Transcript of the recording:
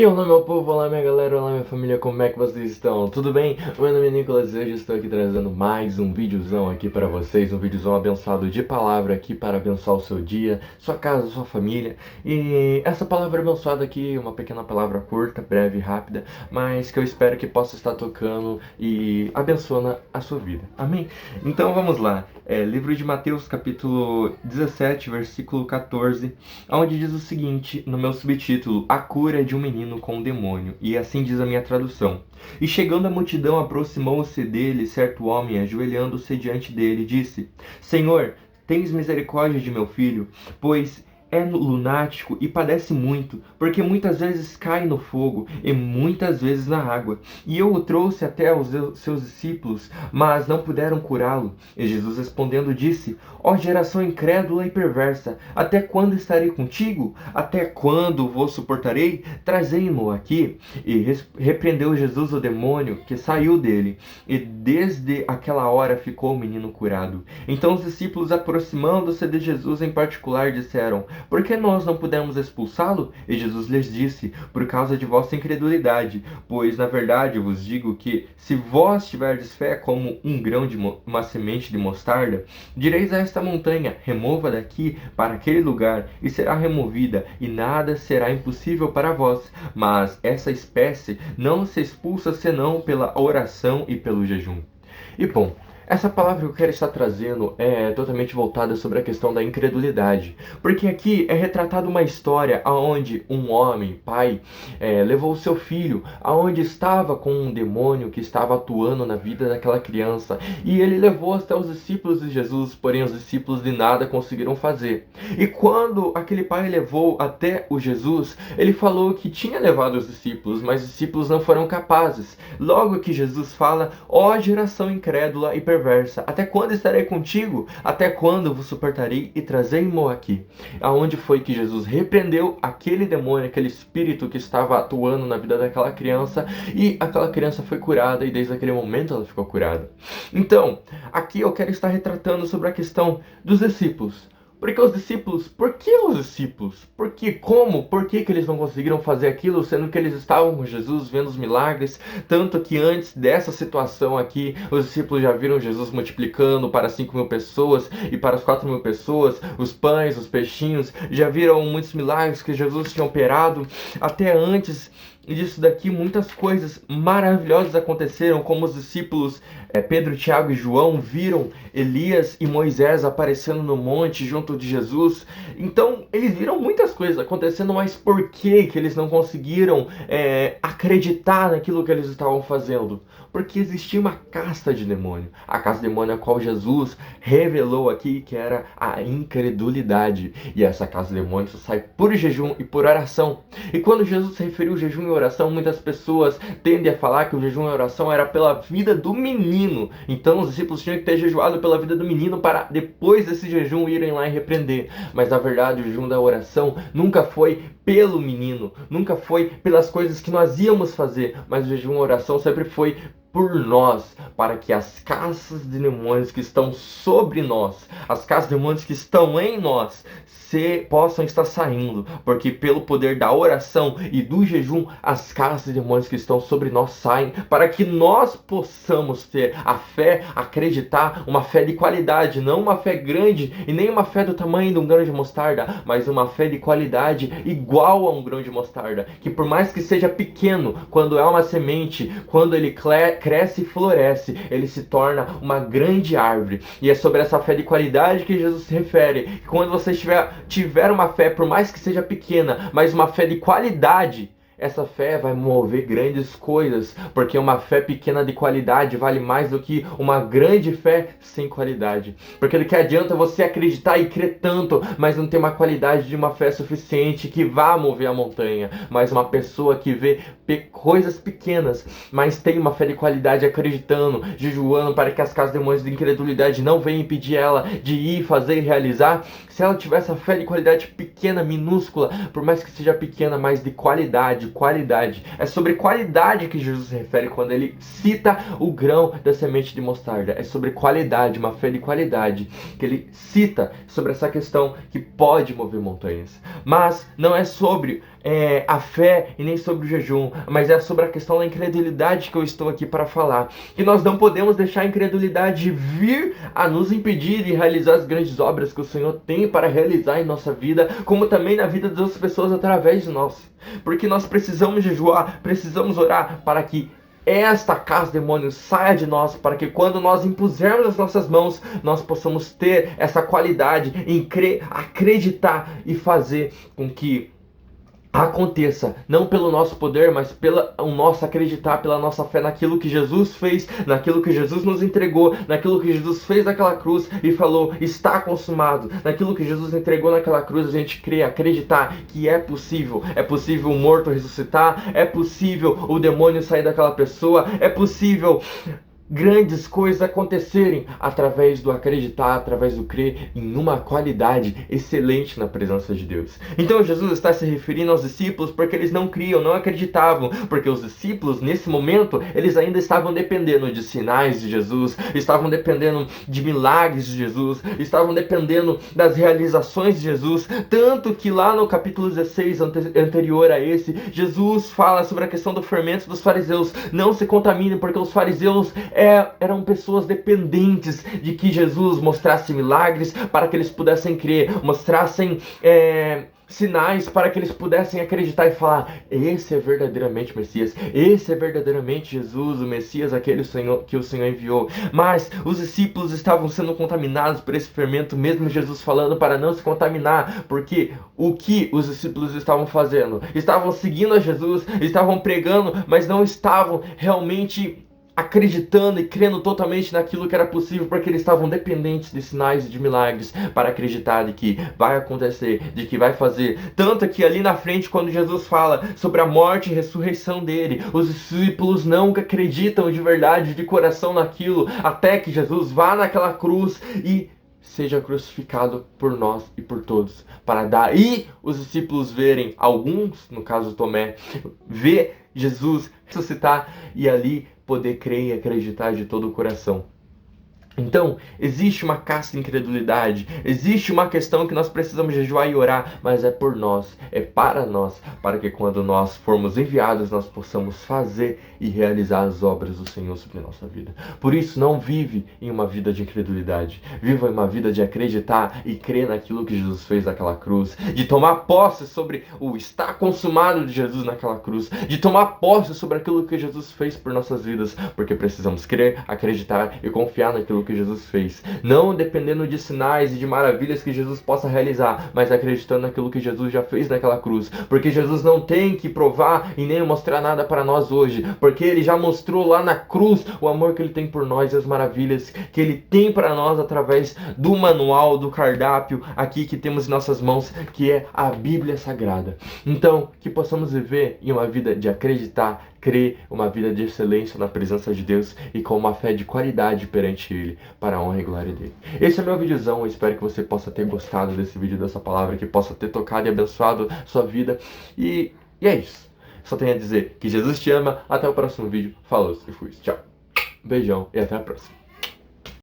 E olá meu povo, olá minha galera, olá minha família, como é que vocês estão? Tudo bem? Meu nome é Nicolas e hoje estou aqui trazendo mais um videozão aqui para vocês, um videozão abençoado de palavra aqui para abençoar o seu dia, sua casa, sua família. E essa palavra abençoada aqui, uma pequena palavra curta, breve e rápida, mas que eu espero que possa estar tocando e abençoando a sua vida. Amém? Então vamos lá, livro de Mateus capítulo 17, versículo 14, onde diz o seguinte, no meu subtítulo: A cura de um menino com um demônio, e assim diz a minha tradução. E chegando a multidão, aproximou-se dele certo homem, ajoelhando-se diante dele, disse: Senhor, tens misericórdia de meu filho, pois é lunático e padece muito, porque muitas vezes cai no fogo e muitas vezes na água. E eu o trouxe até aos seus discípulos, mas não puderam curá-lo. E Jesus respondendo disse: Ó geração incrédula e perversa, até quando estarei contigo? Até quando vos suportarei? Trazei-mo aqui. E repreendeu Jesus o demônio que saiu dele, e desde aquela hora ficou o menino curado. Então os discípulos, aproximando-se de Jesus em particular, disseram: Por que nós não pudemos expulsá-lo? E Jesus lhes disse: Por causa de vossa incredulidade. Pois na verdade vos digo que, se vós tiverdes fé como um grão de uma semente de mostarda, direis a esta montanha: remova daqui para aquele lugar, e será removida, e nada será impossível para vós. Mas essa espécie não se expulsa senão pela oração e pelo jejum. E bom, essa palavra que eu quero estar trazendo é totalmente voltada sobre a questão da incredulidade. Porque aqui é retratada uma história onde um homem, pai, levou o seu filho, aonde estava com um demônio que estava atuando na vida daquela criança. E ele levou até os discípulos de Jesus, porém os discípulos de nada conseguiram fazer. E quando aquele pai levou até o Jesus, ele falou que tinha levado os discípulos, mas os discípulos não foram capazes. Logo que Jesus fala: Ó geração incrédula e perversa, até quando estarei contigo? Até quando vos suportarei? E trazei-mo aqui. Aonde foi que Jesus repreendeu aquele demônio, aquele espírito que estava atuando na vida daquela criança, e aquela criança foi curada, e desde aquele momento ela ficou curada. Então, aqui eu quero estar retratando sobre a questão dos discípulos. Porque os discípulos, por que os discípulos? Por que, como, por que eles não conseguiram fazer aquilo, sendo que eles estavam com Jesus, vendo os milagres? Tanto que antes dessa situação aqui, os discípulos já viram Jesus multiplicando para 5.000 pessoas e para as 4.000 pessoas, os pães, os peixinhos, já viram muitos milagres que Jesus tinha operado. Até antes disso daqui, muitas coisas maravilhosas aconteceram, como os discípulos Pedro, Tiago e João viram Elias e Moisés aparecendo no monte junto de Jesus. Então eles viram muitas coisas acontecendo, mas por que eles não conseguiram acreditar naquilo que eles estavam fazendo? Porque existia uma casta de demônio, a casta de demônio a qual Jesus revelou aqui, que era a incredulidade. E essa casta de demônio só sai por jejum e por oração. E quando Jesus se referiu ao jejum e oração, muitas pessoas tendem a falar que o jejum e oração era pela vida do menino. Então os discípulos tinham que ter jejuado pela vida do menino para depois desse jejum irem lá e repreender. Mas na verdade o jejum da oração nunca foi pelo menino, nunca foi pelas coisas que nós íamos fazer, mas o jejum e a oração sempre foi por nós, para que as castas de demônios que estão sobre nós, as castas de demônios que estão em nós, possam estar saindo, porque pelo poder da oração e do jejum, as castas de demônios que estão sobre nós saem, para que nós possamos ter a fé, acreditar, uma fé de qualidade, não uma fé grande e nem uma fé do tamanho de um grão de mostarda, mas uma fé de qualidade igual a um grão de mostarda, que por mais que seja pequeno, quando é uma semente, quando ele cresce e floresce, ele se torna uma grande árvore. E é sobre essa fé de qualidade que Jesus se refere, que quando você tiver uma fé, por mais que seja pequena, mas uma fé de qualidade, essa fé vai mover grandes coisas, porque uma fé pequena de qualidade vale mais do que uma grande fé sem qualidade. Porque do que adianta você acreditar e crer tanto, mas não ter uma qualidade de uma fé suficiente que vá mover a montanha. Mas uma pessoa que vê coisas pequenas, mas tem uma fé de qualidade, acreditando, jejuando para que as casas de demônios de incredulidade não venham impedir ela de ir, fazer e realizar. Se ela tiver essa fé de qualidade pequena, minúscula, por mais que seja pequena, mas de qualidade. É sobre qualidade que Jesus se refere quando ele cita o grão da semente de mostarda. É sobre qualidade, uma fé de qualidade que ele cita sobre essa questão que pode mover montanhas. Mas não é sobre a fé e nem sobre o jejum, mas é sobre a questão da incredulidade que eu estou aqui para falar. Que nós não podemos deixar a incredulidade vir a nos impedir de realizar as grandes obras que o Senhor tem para realizar em nossa vida, como também na vida das outras pessoas através de nós. Porque nós precisamos jejuar, precisamos orar para que esta casa demônio saia de nós, para que quando nós impusermos as nossas mãos, nós possamos ter essa qualidade em acreditar e fazer com que aconteça, não pelo nosso poder, mas pelo nosso acreditar, pela nossa fé naquilo que Jesus fez, naquilo que Jesus nos entregou, naquilo que Jesus fez naquela cruz e falou, está consumado, naquilo que Jesus entregou naquela cruz, a gente crê, acreditar que é possível o morto ressuscitar, é possível o demônio sair daquela pessoa, é possível grandes coisas acontecerem através do acreditar, através do crer em uma qualidade excelente na presença de Deus. Então Jesus está se referindo aos discípulos porque eles não criam, não acreditavam, porque os discípulos nesse momento eles ainda estavam dependendo de sinais de Jesus, estavam dependendo de milagres de Jesus, estavam dependendo das realizações de Jesus, tanto que lá no capítulo 16 anterior a esse, Jesus fala sobre a questão do fermento dos fariseus. Não se contaminem, porque os fariseus eram pessoas dependentes de que Jesus mostrasse milagres para que eles pudessem crer, mostrassem sinais para que eles pudessem acreditar e falar, esse é verdadeiramente o Messias, esse é verdadeiramente Jesus, o Messias, aquele que o Senhor enviou. Mas os discípulos estavam sendo contaminados por esse fermento, mesmo Jesus falando para não se contaminar, porque o que os discípulos estavam fazendo? Estavam seguindo a Jesus, estavam pregando, mas não estavam realmente acreditando e crendo totalmente naquilo que era possível, porque eles estavam dependentes de sinais e de milagres para acreditar de que vai acontecer, de que vai fazer. Tanto que ali na frente, quando Jesus fala sobre a morte e ressurreição dele, os discípulos não acreditam de verdade, de coração naquilo, até que Jesus vá naquela cruz e seja crucificado por nós e por todos, para daí os discípulos verem, alguns, no caso Tomé, ver Jesus ressuscitar e ali poder crer e acreditar de todo o coração. Então, existe uma casta de incredulidade, existe uma questão que nós precisamos jejuar e orar, mas é por nós, é para nós, para que quando nós formos enviados, nós possamos fazer e realizar as obras do Senhor sobre a nossa vida. Por isso, não vive em uma vida de incredulidade, viva em uma vida de acreditar e crer naquilo que Jesus fez naquela cruz, de tomar posse sobre o está consumado de Jesus naquela cruz, de tomar posse sobre aquilo que Jesus fez por nossas vidas, porque precisamos crer, acreditar e confiar naquilo que Jesus fez, não dependendo de sinais e de maravilhas que Jesus possa realizar, mas acreditando naquilo que Jesus já fez naquela cruz, porque Jesus não tem que provar e nem mostrar nada para nós hoje, porque ele já mostrou lá na cruz o amor que ele tem por nós e as maravilhas que ele tem para nós através do manual, do cardápio aqui que temos em nossas mãos, que é a Bíblia Sagrada. Então, que possamos viver em uma vida de acreditar, crer, uma vida de excelência na presença de Deus e com uma fé de qualidade perante Ele, para a honra e glória dele. Esse é o meu videozão, eu espero que você possa ter gostado desse vídeo, dessa palavra, que possa ter tocado e abençoado sua vida. E é isso. Só tenho a dizer que Jesus te ama. Até o próximo vídeo. Falou e fui. Tchau. Beijão e até a próxima.